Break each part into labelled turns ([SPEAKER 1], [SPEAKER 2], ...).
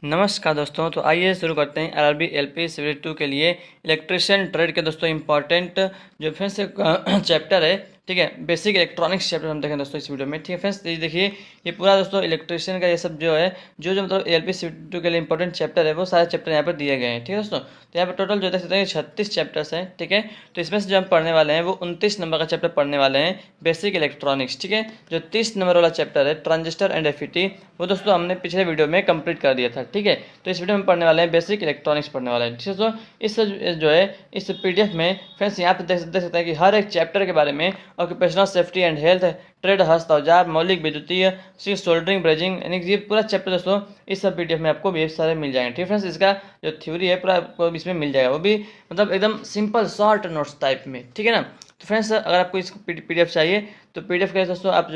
[SPEAKER 1] नमस्कार दोस्तों। तो आइए शुरू करते हैं एलआरबी एलपी सिविल 2 के लिए इलेक्ट्रिशियन ट्रेड के दोस्तों इंपॉर्टेंट जो फ्रेंड्स चैप्टर है। ठीक है, बेसिक इलेक्ट्रॉनिक्स चैप्टर हम देखें दोस्तों इस वीडियो में। ठीक है फ्रेंड्स, ये देखिए ये पूरा दोस्तों इलेक्ट्रिशियन का ये सब जो है जो मतलब एलपी सिविल 2 के लिए इंपॉर्टेंट चैप्टर है वो सारे चैप्टर यहाँ पर दिए गए हैं। ठीक है दोस्तों, तो यहाँ पर टोटल जो देख सकते हैं 36 चैप्टर्स हैं। ठीक है, तो इसमें से जो हम पढ़ने वाले हैं वो 29 नंबर का चैप्टर पढ़ने वाले हैं बेसिक इलेक्ट्रॉनिक्स। ठीक है, जो 30 नंबर वाला चैप्टर है ट्रांजिस्टर एंड एफईटी वो दोस्तों हमने पिछले वीडियो में कंप्लीट कर दिया था। ठीक है, तो इस वीडियो में पढ़ने वाले हैं बेसिक इलेक्ट्रॉनिक्स पढ़ने वाले हैं। ठीक है, तो इस जो है इस पीडीएफ में फ्रेंड्स यहाँ पे देख सकते हैं कि हर एक चैप्टर के बारे में occupational safety and health, trade, हस्त औजार, मौलिक विद्युतीय, सोल्डरिंग, ब्रेजिंग, यानी कि ये पूरा चैप्टर दोस्तों इस सब पीडीएफ में आपको भी सारे मिल जाएंगे। ठीक है फ्रेंड्स, इसका जो थ्योरी है पूरा आपको इसमें मिल जाएगा, वो भी मतलब एकदम सिंपल शॉर्ट नोट्स टाइप में। ठीक है ना, तो फ्रेंड्स अगर आपको इस पीडीएफ चाहिए तो पीडीएफ के लिए दोस्तों आप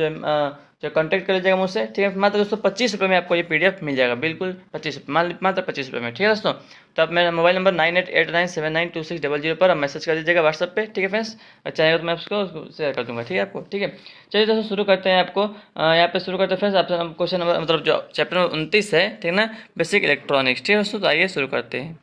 [SPEAKER 1] जो कॉन्टैक्ट कर लीजिएगा मुझसे। ठीक है, मात्र दोस्तों 25 रुपये में आपको ये पीडीएफ मिल जाएगा, बिल्कुल 25 रुपये, मात्र 25 रुपये में। ठीक है दोस्तों, तो आप मेरा मोबाइल नंबर 9889792600 पर आप मैसेज कर दीजिएगा व्हाट्सएप पे। ठीक है फ्रेंड्स, चाहेगा तो मैं उसको शेयर कर दूंगा। ठीक है आपको, ठीक है। चलिए दोस्तों शुरू करते हैं। आपको यहाँ पे शुरू करते हैं फ्रेंड्स आपसे क्वेश्चन नंबर मतलब जो चैप्टर नंबर 29 है। ठीक है ना, बेसिक इलेक्ट्रॉनिक्स। ठीक है दोस्तों, तो आइए शुरू करते हैं।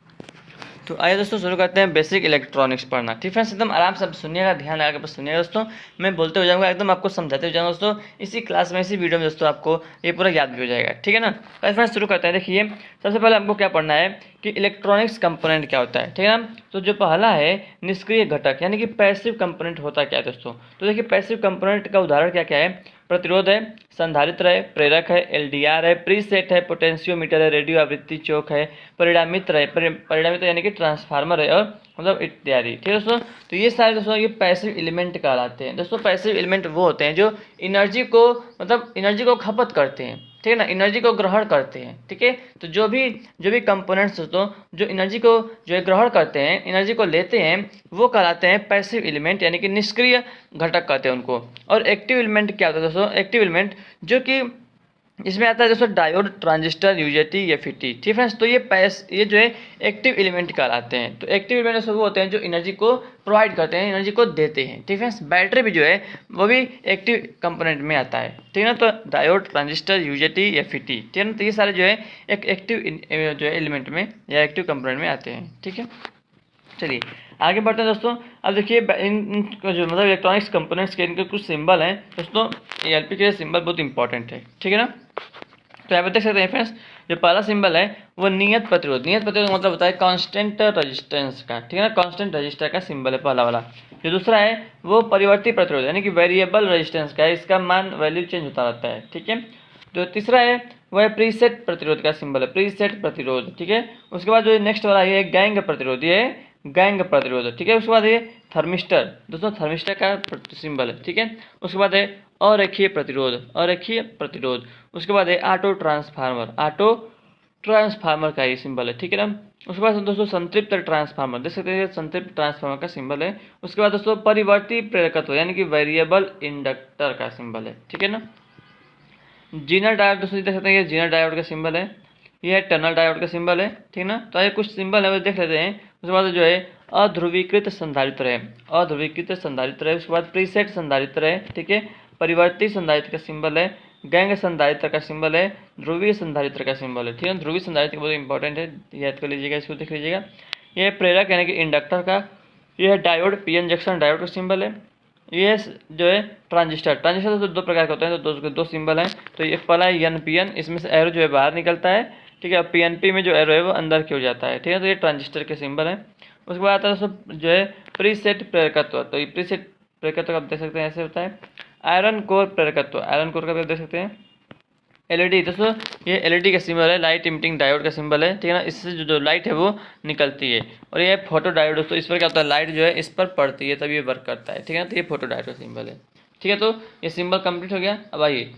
[SPEAKER 1] तो आइए दोस्तों शुरू करते हैं बेसिक इलेक्ट्रॉनिक्स पढ़ना। ठीक फ्रेंड्स, एकदम आराम से आप सुनिएगा, ध्यान लगा के सुनिएगा दोस्तों। मैं बोलते हो जाऊंगा, एकदम आपको समझाते हो जाऊंगा दोस्तों। इसी क्लास में इसी वीडियो में दोस्तों आपको ये पूरा याद भी हो जाएगा। ठीक है ना, तो फ्रेंड्स शुरू करते हैं। देखिए सबसे पहले हमको क्या पढ़ना है कि इलेक्ट्रॉनिक्स कंपोनेंट क्या होता है। ठीक है ना, तो जो पहला है निष्क्रिय घटक यानी कि पैसिव कंपोनेंट होता क्या है दोस्तों। तो देखिए पैसिव कंपोनेंट का उदाहरण क्या क्या है, प्रतिरोध है, संधारित्र है, प्रेरक है, एलडीआर है, प्रीसेट है, पोटेंशियोमीटर है, रेडियो आवृत्ति चौक है, परिणामित्र है, परिणामित्र यानी कि ट्रांसफार्मर है, और मतलब इत्यादि। ठीक है दोस्तों, तो ये सारे दोस्तों ये पैसिव एलिमेंट कहलाते हैं। दोस्तों पैसिव एलिमेंट वो होते हैं जो एनर्जी को मतलब एनर्जी को खपत करते हैं। ठीक है ना, एनर्जी को ग्रहण करते हैं। ठीक है, तो जो भी कंपोनेंट्स दोस्तों जो एनर्जी को जो है ग्रहण करते हैं, एनर्जी को लेते हैं, वो कहलाते हैं पैसिव एलिमेंट यानी कि निष्क्रिय घटक कहते हैं उनको। और एक्टिव एलिमेंट क्या होता है दोस्तों, एक्टिव एलिमेंट जो कि इसमें आता है दोस्तों डायोड, ट्रांजिस्टर, यूजेटी, एफईटी। ठीक है फ्रेंड्स, तो ये जो है एक्टिव एलिमेंट कहलाते हैं। तो एक्टिव एलिमेंट सब वो होते हैं जो एनर्जी को प्रोवाइड करते हैं, एनर्जी को देते हैं। ठीक है फ्रेंड्स, बैटरी भी जो है वो भी एक्टिव कंपोनेंट में आता है। ठीक है ना, तो डायोड, ट्रांजिस्टर, यूजेटी, एफईटी। ठीक है ना, तो ये सारे जो है एक एक्टिव जो है एलिमेंट में या एक्टिव कंपोनेंट में आते हैं। ठीक है, चलिए आगे बढ़ते हैं दोस्तों। अब देखिए इन जो मतलब इलेक्ट्रॉनिक्स कंपोनेंट्स के इनके कुछ सिंबल हैं दोस्तों। एलपी के सिंबल बहुत इंपॉर्टेंट है। ठीक है ना, तो यहाँ पे देख सकते हैं फ्रेंड्स, जो पहला सिंबल है वो नियत प्रतिरोध। नियत प्रतिरोध मतलब होता है कांस्टेंट रेजिस्टेंस का। ठीक है ना, कांस्टेंट रेजिस्टर का सिंबल है पहला वाला। जो दूसरा है वो परिवर्ती प्रतिरोध यानी कि वेरिएबल रेजिस्टेंस का है, इसका मान वैल्यू चेंज होता रहता है। ठीक है, जो तीसरा है वो है प्रीसेट प्रतिरोध का सिंबल है, प्रीसेट प्रतिरोध। ठीक है, उसके बाद जो नेक्स्ट वाला ये गैंग प्रतिरोध, ये गैंग प्रतिरोध। ठीक है, उसके बाद ये थर्मिस्टर दोस्तों, थर्मिस्टर का सिंबल है। ठीक है, उसके बाद है अरेखीय प्रतिरोध, अरेखीय प्रतिरोध। उसके बाद है ऑटो ट्रांसफार्मर, ऑटो ट्रांसफार्मर का ये सिंबल है। ठीक है ना, उसके बाद दोस्तों संतृप्त ट्रांसफार्मर, देख सकते हैं संतृप्त ट्रांसफार्मर का सिंबल है। उसके बाद दोस्तों परिवर्ती प्रेरकत्व यानी कि वेरिएबल इंडक्टर का सिंबल है। ठीक है ना, जीनर डायोड दोस्तों देख सकते हैं, ये जीनर डायोड का सिंबल है, ये है टनल डायोड का सिंबल है। ठीक है ना, तो ये कुछ सिंबल है वो देख लेते हैं। उसके बाद जो है अध्रुवीकृत संधारित्र है, अध्रुवीकृत संधारित्र है। उसके बाद प्रीसेट संधारित्र है। ठीक है, परिवर्ती संधारित्र का सिंबल है, गैंग संधारित्र का सिंबल है, ध्रुवीय संधारित्र का सिंबल है। ठीक है, ध्रुवीय संधारित्र बहुत इंपॉर्टेंट है, याद कर लीजिएगा, इसको देख लीजिएगा। ये प्रेरक यानी कि इंडक्टर का, यह है डायोड, पीएन जंक्शन डायोड का सिंबल है। ये जो है ट्रांजिस्टर, ट्रांजिस्टर तो दो प्रकार के होते हैं, तो दो सिंबल हैं। तो ये पहला है एनपीएन, इसमें से एरो जो है बाहर निकलता है। ठीक है, पीएनपी में जो एरो है वो अंदर की हो जाता है। ठीक है, तो ये ट्रांजिस्टर के सिंबल है। उसके बाद आता है सब जो है प्रीसेट प्रेरकत्व। तो ये प्रीसेट प्रेरकत्व आप देख सकते हैं ऐसे होता है। आयरन कोर प्रेरकत्व, आयरन कोर का भी देख सकते हैं। एलईडी दोस्तों, ये एलईडी का सिंबल है, लाइट इमिटिंग डायोड का सिंबल है। ठीक है ना, इससे जो लाइट है वो निकलती है। और ये फोटो डायोड दोस्तों, इस पर क्या होता है, लाइट जो है इस पर पड़ती है तब ये वर्क करता है। ठीक है ना, तो ये फोटो डायोड का सिंबल है। ठीक है, तो ये सिंबल कंप्लीट हो गया। अब आइए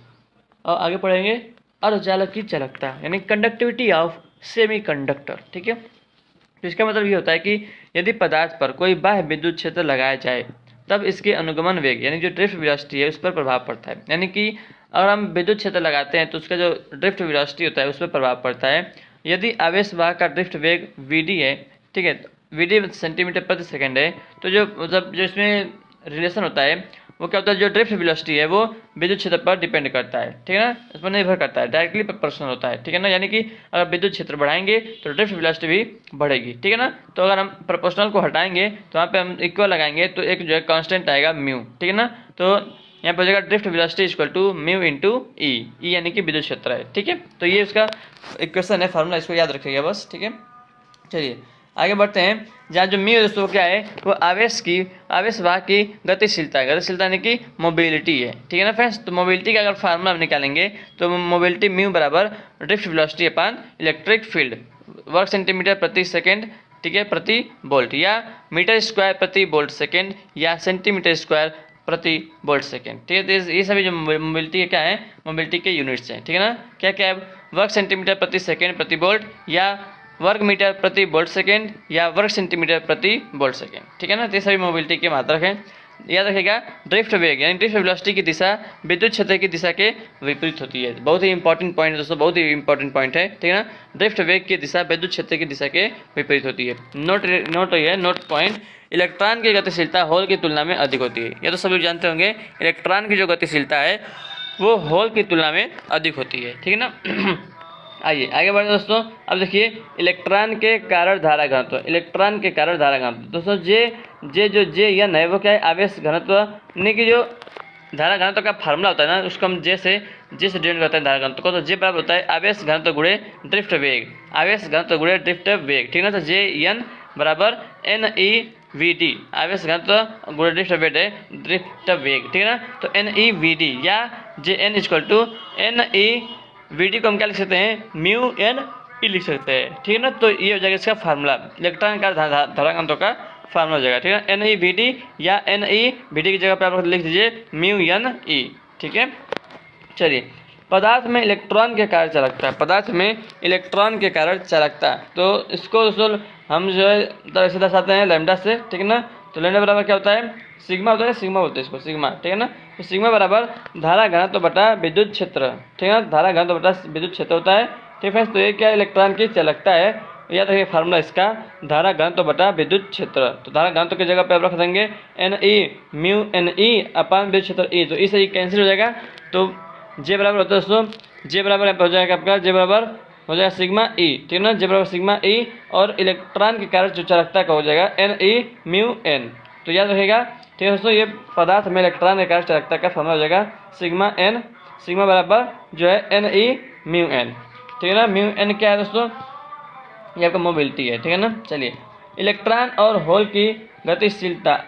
[SPEAKER 1] और आगे पढ़ेंगे अर्धचालक की चालकता यानी कंडक्टिविटी ऑफ सेमी कंडक्टर। ठीक है, तो इसका मतलब ये होता है कि यदि पदार्थ पर कोई बाह्य विद्युत क्षेत्र लगाया जाए तब इसके अनुगमन वेग यानी जो ड्रिफ्ट वेलोसिटी है उस पर प्रभाव पड़ता है। यानी कि अगर हम विद्युत क्षेत्र लगाते हैं तो उसका जो ड्रिफ्ट वेलोसिटी होता है उस पर प्रभाव पड़ता है। यदि आवेश वाहक का ड्रिफ्ट वेग वीडी है, ठीक है, वीडी सेंटीमीटर प्रति सेकंड है, तो जो मतलब जो इसमें रिलेशन होता है वो क्या होता है, जो ड्रिफ्ट वेलोसिटी है वो विद्युत क्षेत्र पर डिपेंड करता है, ठीक है ना, इस पर निर्भर करता है, डायरेक्टली प्रोपोर्शनल होता है, ठीक है ना। यानी कि अगर विद्युत क्षेत्र बढ़ाएंगे तो ड्रिफ्ट वेलोसिटी भी बढ़ेगी, ठीक है ना। तो अगर हम प्रोपोर्शनल को हटाएंगे तो वहाँ पे हम इक्वल लगाएंगे तो एक जो है कांस्टेंट आएगा म्यू, ठीक है ना। तो यहाँ पर हो जाएगा drift velocity equal to mu into E, यानी कि विद्युत क्षेत्र है, ठीक है। तो ये उसका इक्वेशन है, फार्मूला, इसको याद रखिएगा बस, ठीक है। चलिए आगे बढ़ते हैं। जहाँ जो म्यू दोस्तों क्या है, वो आवेश वाहक की गतिशीलता है, गतिशीलता यानी कि मोबिलिटी है, ठीक है ना फ्रेंड्स। तो मोबिलिटी का अगर फार्मूला हम निकालेंगे तो मोबिलिटी म्यू बराबर ड्रिफ्ट वेलोसिटी अपान इलेक्ट्रिक फील्ड वर्ग सेंटीमीटर प्रति सेकेंड, ठीक है, प्रति वोल्ट, या मीटर स्क्वायर प्रति वोल्ट सेकेंड, या सेंटीमीटर स्क्वायर प्रति वोल्ट सेकेंड, ठीक है। तो ये सभी जो मोबिलिटी के क्या है, मोबिलिटी के यूनिट्स हैं, ठीक है ना। क्या क्या है, वर्ग सेंटीमीटर प्रति सेकेंड प्रति वोल्ट, या वर्ग मीटर प्रति वोल्ट सेकेंड, या वर्ग सेंटीमीटर प्रति वोल्ट सेकेंड, ठीक है ना। तो ये सभी मोबिलिटी के मात्रक हैं। याद रखिएगा ड्रिफ्ट वेग यानी ड्रिफ्ट वेलोसिटी की दिशा विद्युत क्षेत्र की दिशा के विपरीत होती है। बहुत ही इंपॉर्टेंट पॉइंट है दोस्तों, बहुत ही इंपॉर्टेंट पॉइंट है, ठीक है ना। ड्रिफ्ट वेग की दिशा विद्युत क्षेत्र की दिशा के विपरीत होती है। नोट पॉइंट, इलेक्ट्रॉन की गतिशीलता होल की तुलना में अधिक होती है। ये तो सभी जानते होंगे, इलेक्ट्रॉन की जो गतिशीलता है वो होल की तुलना में अधिक होती है, ठीक है ना। आइए आगे बढ़ते दोस्तों। अब देखिए इलेक्ट्रॉन के कारण धारा घनत्व, इलेक्ट्रॉन के कारण धारा घनत्व दोस्तों, जे एन है वो क्या है, आवेश घनत्व, यानी कि जो धारा घनत्व का फार्मूला होता है ना, उसको हम जे से डिनोट करते हैं धारा घनत्व को। तो जे बराबर होता है आवेश घनत्व गुणे ड्रिफ्ट वेग, आवेश घनत्व गुणे ड्रिफ्ट वेग, ठीक है ना। तो जे एन बराबर एन ई वी डी, आवेश घनत्व गुणे ड्रिफ्ट वेग है, ड्रिफ्ट वेग, ठीक है ना। तो एन ई वी डी या J N equal to N E V D को हम क्या लिख सकते हैं, म्यू एन ई लिख सकते हैं, ठीक है ना। तो ये हो जाएगा इसका फार्मूला, इलेक्ट्रॉन का धारा घनत्व का फार्मूला हो जाएगा, ठीक है। एन ई वी डी या एन ई वी डी की जगह पर आप लिख दीजिए म्यू एन ई, ठीक है। चलिए पदार्थ में इलेक्ट्रॉन के कारण चालकता, पदार्थ में इलेक्ट्रॉन के कारण चालकता, तो इसको दोस्तों हम जो है ऐसे दर्शाते हैं लैम्डा से, ठीक है ना। तो लैम्डा बराबर क्या होता है, सिग्मा होता है, सिग्मा बोलते हैं इसको, सिग्मा, ठीक है ना। तो सिग्मा बराबर धारा घनत्व बटा विद्युत क्षेत्र, ठीक है ना, धारा घनत्व बटा विद्युत क्षेत्र होता है, ठीक है। तो ये क्या इलेक्ट्रॉन की चालकता है, याद रखिए फार्मूला इसका धारा घनत्व बटा विद्युत क्षेत्र। तो धारा घनत्व की जगह पे आप रख देंगे N E mu N E अपान विद्युत क्षेत्र ई, तो ई से ई कैंसिल हो जाएगा। तो जे बराबर होता है दोस्तों, जे बराबर हो जाएगा आपका, जे बराबर हो जाएगा सिग्मा ई, ठीक है ना, जे बराबर सिग्मा ई, और इलेक्ट्रॉन के कारण जो चालकता का हो जाएगा एन ई म्यू एन। तो याद रखिएगा, ठीक है दोस्तों, ये पदार्थ में इलेक्ट्रॉन के कारण चालकता का फॉर्मूला हो जाएगा सिग्मा एन, सिग्मा बराबर जो है एन ई म्यू एन, ठीक है ना। म्यू एन क्या है दोस्तों, ये आपका मोबिलिटी है, ठीक है ना। चलिए इलेक्ट्रॉन और होल की गतिशीलता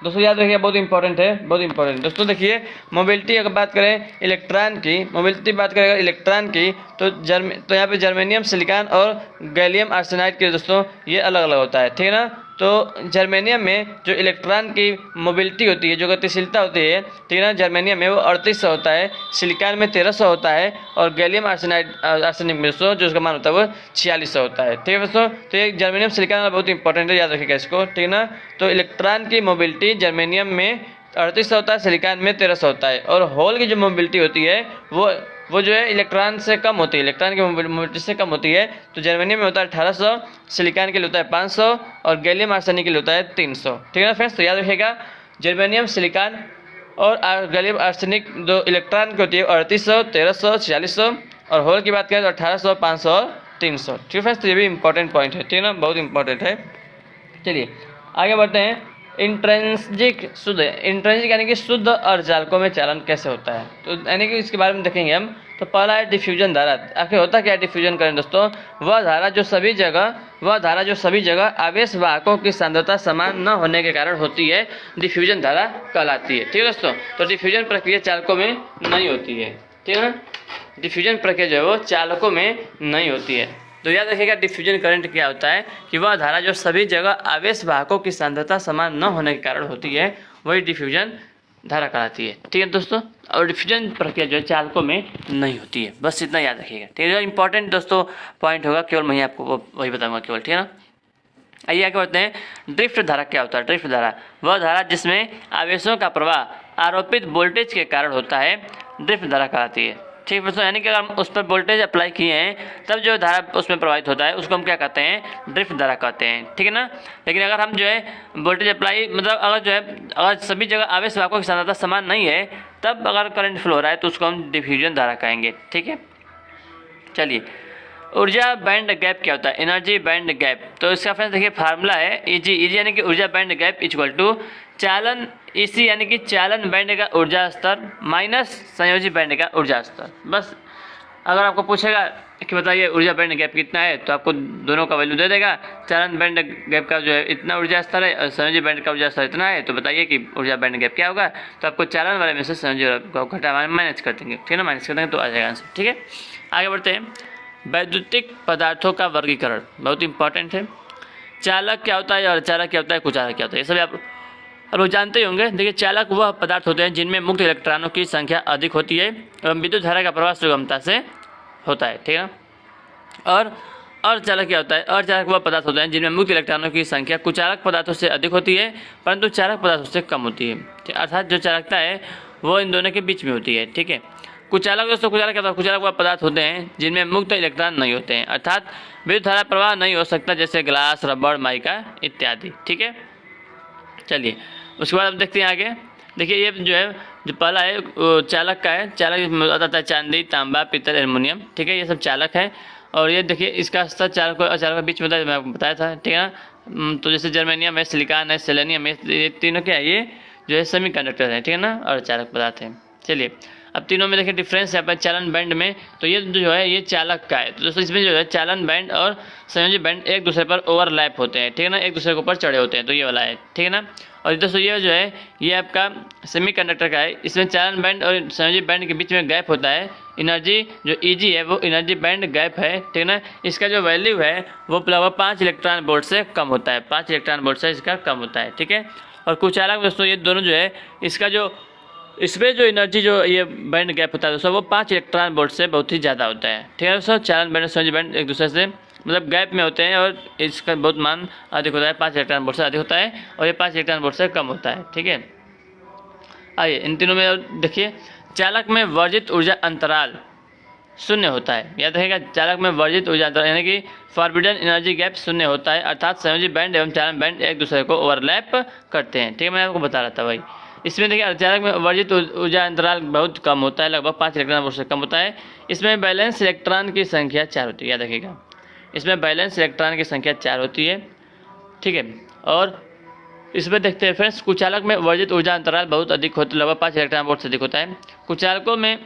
[SPEAKER 1] दोस्तों याद रखिए, बहुत इंपॉर्टेंट है, बहुत इंपॉर्टेंट दोस्तों। देखिए मोबिलिटी अगर बात करें इलेक्ट्रॉन की, मोबिलिटी बात करें इलेक्ट्रॉन की, तो यहाँ पे जर्मेनियम सिलिकॉन और गैलियम आर्सेनाइड के दोस्तों ये अलग अलग होता है, ठीक है ना। तो जर्मेनियम में जो इलेक्ट्रॉन की मोबिलिटी होती है, जो गतिशीलता होती है, ठीक है ना, जर्मेनियम में वो 3800 होता है, सिलिकॉन में 1300 होता है, और गैलियम आर्सेनिक में दोस्तों जो उसका मान होता है वो 4600 होता है, ठीक है दोस्तों। तो ये जर्मेनियम सिलिकॉन बहुत इंपॉर्टेंट है, याद रखिएगा इसको, ठीक है ना। तो इलेक्ट्रॉन की मोबिलिटी जर्मेनियम में 3800 होता है, सिलिकॉन में 1300 होता है, और होल की जो मोबिलिटी होती है वो जो है इलेक्ट्रॉन से कम होती है, इलेक्ट्रॉन की मोबिलिटी से कम होती है। तो जर्मेनियम में होता है 1800, सिलिकॉन के लिए होता है 500, और गैलियम आर्सेनिक के लिए होता है 300, ठीक है ना फ्रेंड्स। तो याद रखिएगा जर्मेनियम सिलिकॉन और गैलियम आर्सेनिक दो इलेक्ट्रॉन की होती है 3800, 1300, 4600, और होल की बात करें तो 1800, 500 और 300, ठीक है फ्रेंड्स। तो ये भी इंपॉर्टेंट पॉइंट है, ठीक है ना, बहुत इंपॉर्टेंट है। चलिए आगे बढ़ते हैं। इंट्रेंसिक शुद्ध, इंट्रेंसिक यानी कि शुद्ध अर्धचालकों में चालन कैसे होता है, तो यानी कि इसके बारे में देखेंगे हम। तो पहला है डिफ्यूजन धारा। आखिर होता क्या है डिफ्यूजन करंट दोस्तों, वह धारा जो सभी जगह आवेश वाहकों की सांद्रता समान न होने के कारण होती है, डिफ्यूजन धारा कहलाती है, ठीक है दोस्तों। तो डिफ्यूजन प्रक्रिया चालकों में नहीं होती है, ठीक है ना, डिफ्यूजन प्रक्रिया जो है वो चालकों में नहीं होती है। तो याद रखिएगा डिफ्यूजन करंट क्या होता है कि वह धारा जो सभी जगह आवेश वाहकों की सांद्रता समान न होने के कारण होती है, वही डिफ्यूजन धारा कहलाती है, ठीक है दोस्तों। और डिफ्यूजन प्रक्रिया जो है चालकों में नहीं होती है, बस इतना याद रखिएगा, ठीक है। जो इंपॉर्टेंट दोस्तों पॉइंट होगा केवल मैं आपको वही बताऊंगा केवल, ठीक है ना। आइए आगे बढ़ते हैं। ड्रिफ्ट धारा क्या होता है, ड्रिफ्ट धारा वह धारा जिसमें आवेशों का प्रवाह आरोपित वोल्टेज के कारण होता है, ड्रिफ्ट धारा कहलाती है, ठीक है दोस्तों, यानी कि अगर हम उस पर वोल्टेज अप्लाई किए हैं तब जो धारा उसमें प्रवाहित होता है उसको हम क्या कहते हैं, ड्रिफ्ट धारा कहते हैं, ठीक है ना। लेकिन अगर हम जो है वोल्टेज अप्लाई मतलब अगर जो है अगर सभी जगह आवेश वाहकों की सांद्रता समान नहीं है तब अगर करंट फ्लो हो रहा है तो उसको हम डिफ्यूजन धारा कहेंगे, ठीक है। चलिए, ऊर्जा बैंड गैप क्या होता है, एनर्जी बैंड गैप। तो इसका फ्रेंड्स देखिए फार्मूला है ईजी यानी कि ऊर्जा बैंड गैप इक्वल टू चालन ईसी यानी कि चालन बैंड का ऊर्जा स्तर माइनस संयोजी बैंड का ऊर्जा स्तर। बस अगर आपको पूछेगा कि बताइए ऊर्जा बैंड गैप कितना है तो आपको दोनों का वैल्यू दे देगा। चालन बैंड गैप का जो है इतना ऊर्जा स्तर है और संयोजी बैंड का ऊर्जा स्तर इतना है, तो बताइए कि ऊर्जा बैंड गैप क्या होगा। तो आपको चालन वाले में से संयोजी को घटा माइनस कर देंगे, ठीक है ना, माइनस कर देंगे तो आ जाएगा आंसर, ठीक है। आगे बढ़ते हैं, वैद्युतिक पदार्थों का वर्गीकरण बहुत इंपॉर्टेंट है। चालक क्या होता है और अर्धचालक क्या होता है, कुचालक क्या होता है, ये सभी आप लोग जानते ही होंगे। देखिए, चालक वह पदार्थ होते हैं जिनमें मुक्त इलेक्ट्रॉनों की संख्या अधिक होती है एवं विद्युत धारा का प्रवाह सुगमता से होता है, ठीक है। और अर्धचालक क्या होता है, अर्धचालक वह पदार्थ होते हैं जिनमें मुक्त इलेक्ट्रॉनों की संख्या कुचालक पदार्थों से अधिक होती है परंतु चालक पदार्थों से कम होती है, अर्थात जो चालकता है वो इन दोनों के बीच में होती है, ठीक है। कुचालक दोस्तों, कुचालक क्या होता है, कुचालक वह पदार्थ होते हैं जिनमें मुक्त इलेक्ट्रॉन नहीं होते हैं, अर्थात विद्युत धारा प्रवाह नहीं हो सकता, जैसे ग्लास, रबड़, माइका इत्यादि, ठीक है। चलिए, उसके बाद अब देखते हैं आगे। देखिए, ये जो है जो पहला है वो चालक का है। चालक आता है चांदी, तांबा, पीतल, एल्युमिनियम, ठीक है, ये सब चालक है। और ये देखिए इसका स्तर चालक और अचालक के बीच में मैं आपको बताया था, ठीक है ना। तो जैसे जर्मेनियम है, सिलिकॉन है, सेलेनियम है, ये तीनों क्या है, ये जो है सेमी कंडक्टर है, ठीक है ना, और चालक पदार्थ है। चलिए, अब तीनों में देखिए डिफरेंस है अपन चालन बैंड में। तो ये जो है ये चालक का है, तो दोस्तों इसमें जो है चालन बैंड और संयोजी बैंड एक दूसरे पर ओवरलैप होते हैं, ठीक है ना, एक दूसरे के ऊपर चढ़े होते हैं, तो ये वाला है, ठीक है ना। और दोस्तों ये जो है ये आपका सेमी कंडक्टर का है, इसमें चालन बैंड और संयोजी बैंड के बीच में गैप होता है। एनर्जी जो ईजी है वो एनर्जी बैंड गैप है, ठीक है ना। इसका जो वैल्यू है वो लगभग 5 इलेक्ट्रॉन वोल्ट से कम होता है, 5 इलेक्ट्रॉन वोल्ट से इसका कम होता है, ठीक है। और कुचालक दोस्तों ये दोनों जो है इसका जो इसमें जो एनर्जी जो ये बैंड गैप होता है दोस्तों वो 5 इलेक्ट्रॉन वोल्ट से बहुत ही ज़्यादा होता है, ठीक है दोस्तों। चालन बैंड और संयोजी बैंड एक दूसरे से मतलब गैप में होते हैं और इसका बहुत मान अधिक होता है, 5 इलेक्ट्रॉन वोल्ट से अधिक होता है और ये 5 इलेक्ट्रॉन वोल्ट से कम होता है, ठीक है। आइए इन तीनों में देखिए, चालक में वर्जित ऊर्जा अंतराल शून्य होता है, याद रखिएगा, चालक में वर्जित ऊर्जा अंतराल यानी कि फॉरबिडन एनर्जी गैप शून्य होता है, अर्थात संयोजी बैंड एवं चालन बैंड एक दूसरे को ओवरलैप करते हैं, ठीक है, मैं आपको बता रहा था भाई। इसमें देखिए अर्धचालक में वर्जित ऊर्जा अंतराल बहुत कम होता है, लगभग 5 इलेक्ट्रॉन वोल्ट से कम होता है। इसमें बैलेंस इलेक्ट्रॉन की संख्या 4 होती है, याद रखिएगा, इसमें बैलेंस इलेक्ट्रॉन की संख्या 4 होती है, ठीक है। और इसमें देखते हैं फ्रेंड्स, कुचालक में वर्जित ऊर्जा अंतराल बहुत अधिक होता है, लगभग 5 इलेक्ट्रॉन वोल्ट से अधिक होता है। कुचालकों में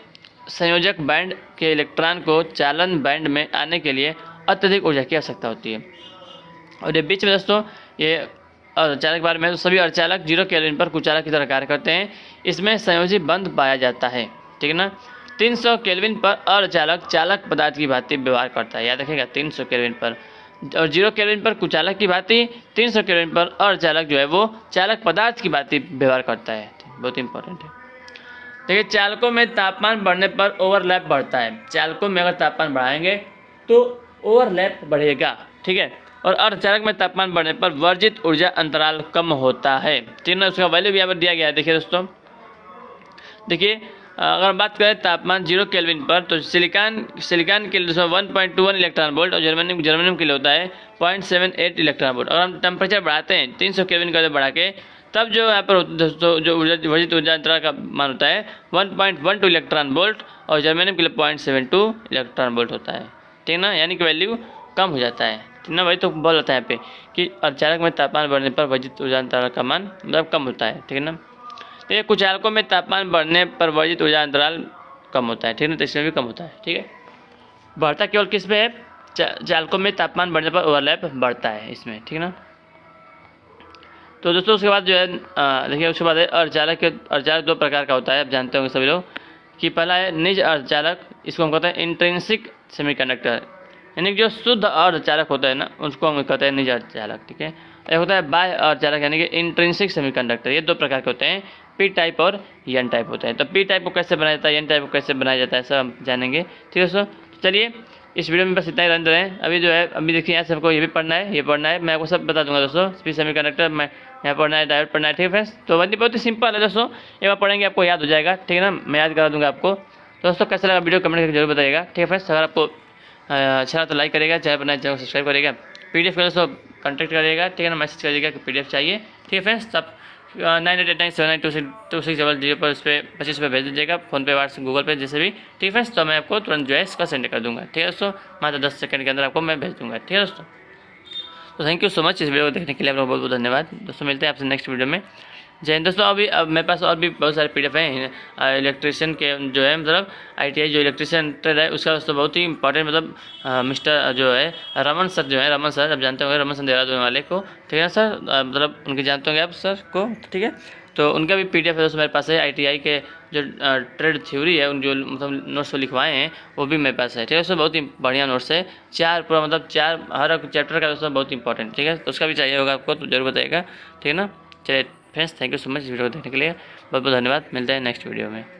[SPEAKER 1] संयोजक बैंड के इलेक्ट्रॉन को चालन बैंड में आने के लिए अत्यधिक ऊर्जा की आवश्यकता होती है। और ये बीच में दोस्तों ये अर्धचालक के बारे में, तो सभी अर्धचालक 0 केल्विन पर कुचालक की तरह कार्य करते हैं। इसमें संयोजी बंध पाया जाता है, ठीक है ना। 300 केल्विन पर अर्धचालक चालक पदार्थ की भांति व्यवहार करता है, याद रखिएगा 300 केल्विन पर, और 0 केल्विन पर कुचालक की भांति, 300 केल्विन पर अर्धचालक जो है वो चालक पदार्थ की भांति व्यवहार करता है, बहुत इंपॉर्टेंट है। देखिए, चालकों में तापमान बढ़ने पर ओवरलैप बढ़ता है, चालकों में अगर तापमान बढ़ाएंगे तो ओवरलैप बढ़ेगा, ठीक है। और अर्धचालक में तापमान बढ़ने पर वर्जित ऊर्जा अंतराल कम होता है, ठीक है, उसका वैल्यू भी यहाँ पर दिया गया है। देखिए दोस्तों, देखिए अगर बात करें तापमान 0 केल्विन पर तो सिलिकॉन के लिए 1.21 इलेक्ट्रॉन वोल्ट और जर्मेनियम के लिए होता है 0.78 इलेक्ट्रॉन वोल्ट। अगर हम टेम्परेचर बढ़ाते हैं 300 केल्विन का बढ़ा के, तब जो यहाँ पर दोस्तों जो वर्जित ऊर्जा अंतराल का मान होता है 1.12 इलेक्ट्रॉन वोल्ट और जर्मेनियम के लिए 0.72 इलेक्ट्रॉन वोल्ट होता है, ठीक है ना, यानी कि वैल्यू कम हो जाता है, ठीक ना। वही तो बोल रहा था यहाँ पे कि अर्धचालक में तापमान बढ़ने पर वर्जित ऊर्जा अंतराल का मान मतलब कम होता है, ठीक है ना। तो ये कुचालकों में तापमान बढ़ने पर वर्जित ऊर्जा अंतराल कम होता है, ठीक है ना, तो इसमें भी कम होता है, ठीक है। बढ़ता केवल किस में है, चालकों में तापमान बढ़ने पर ओवरलैप बढ़ता है इसमें, ठीक है ना। तो दोस्तों उसके बाद जो है देखिए उसके बाद है अर्धचालक। अर्धचालक 2 प्रकार का होता है, आप जानते होंगे सभी लोग कि पहला है निज अर्धचालक, इसको हम कहते हैं इंट्रिंसिक सेमीकंडक्टर, यानी कि जो शुद्ध अर्धचालक होता है ना उसको हम कहते हैं निज अर्धचालक, ठीक है। एक होता है बाह्य अर्धचालक यानी कि इंट्रिंसिक सेमीकंडक्टर। ये 2 प्रकार के होते हैं, पी टाइप और एन टाइप होते हैं। तो पी टाइप को कैसे बनाया जाता है, एन टाइप को कैसे बनाया जाता है, सब हम जानेंगे, ठीक है दोस्तों। चलिए इस वीडियो में बस इतना ही रहने रहें। अभी जो है अभी देखिए यहाँ से हमको ये भी पढ़ना है, ये पढ़ना है, मैं आपको सब बता दूंगा दोस्तों। स्पीड सेमीकंडक्टर मैं यहाँ पढ़ना है, डायोड पढ़ना है, ठीक है फ्रेंड्स। तो बहुत ही सिंपल है दोस्तों, एक बार पढ़ेंगे आपको याद हो जाएगा, ठीक है ना। मैं याद करा दूंगा आपको। तो दोस्तों कैसा लगा वीडियो कमेंट करके जरूर बताइएगा। ठीक है फ्रेंड्स, अगर आपको अच्छा तो लाइक करेगा, चाहे बनाए चैनल सब्सक्राइब करेगा, पीडीएफ का दोस्तों कॉन्टैक्ट करिएगा, ठीक है ना, मैसेज करिएगा कि पीडीएफ चाहिए। ठीक है फ्रेंड्स, तब 9889792600 पर उस पर 25 रुपये भेज दीजिएगा, फ़ोनपे, व्हाट्सएप, गूगल पे, जैसे भी। ठीक है फ्रेंड्स, तो मैं आपको तुरंत जो है इसका सेंड कर दूँगा। ठीक है दोस्तों, मात्र 10 सेकंड के अंदर आपको मैं भेज दूँगा। ठीक है दोस्तों, तो थैंक यू सो मच इस वीडियो को देखने के लिए, आप लोगों को बहुत बहुत धन्यवाद। दोस्तों मिलते हैं आपसे नेक्स्ट वीडियो में। जय हिंद। दोस्तों अब मेरे पास और भी बहुत सारे पीडीएफ हैं इलेक्ट्रिशियन के, जो है मतलब आईटीआई जो इलेक्ट्रिशियन ट्रेड है उसका दोस्तों बहुत ही इंपॉर्टेंट, मतलब मिस्टर जो है रमन सर, जो है रमन सर, आप जानते होंगे रमन सर देहरादून वाले को। ठीक है सर, मतलब उनके जानते होंगे आप सर को। ठीक है, तो उनका भी पीडीएफ है दोस्तों मेरे पास है। आईटीआई के जो ट्रेड थ्योरी है, उन जो मतलब नोट्स को लिखवाए हैं वो भी मेरे पास है। ठीक है दोस्तों, बहुत ही बढ़िया नोट्स है, 4 पूरा मतलब 4 हर एक चैप्टर का दोस्तों बहुत इंपॉर्टेंट। ठीक है, तो उसका भी चाहिए होगा आपको तो जरूर बताइएगा। ठीक है ना, चलिए friends, thank you so much इस वीडियो को देखने के लिए, बहुत बहुत धन्यवाद। मिलते हैं नेक्स्ट वीडियो में।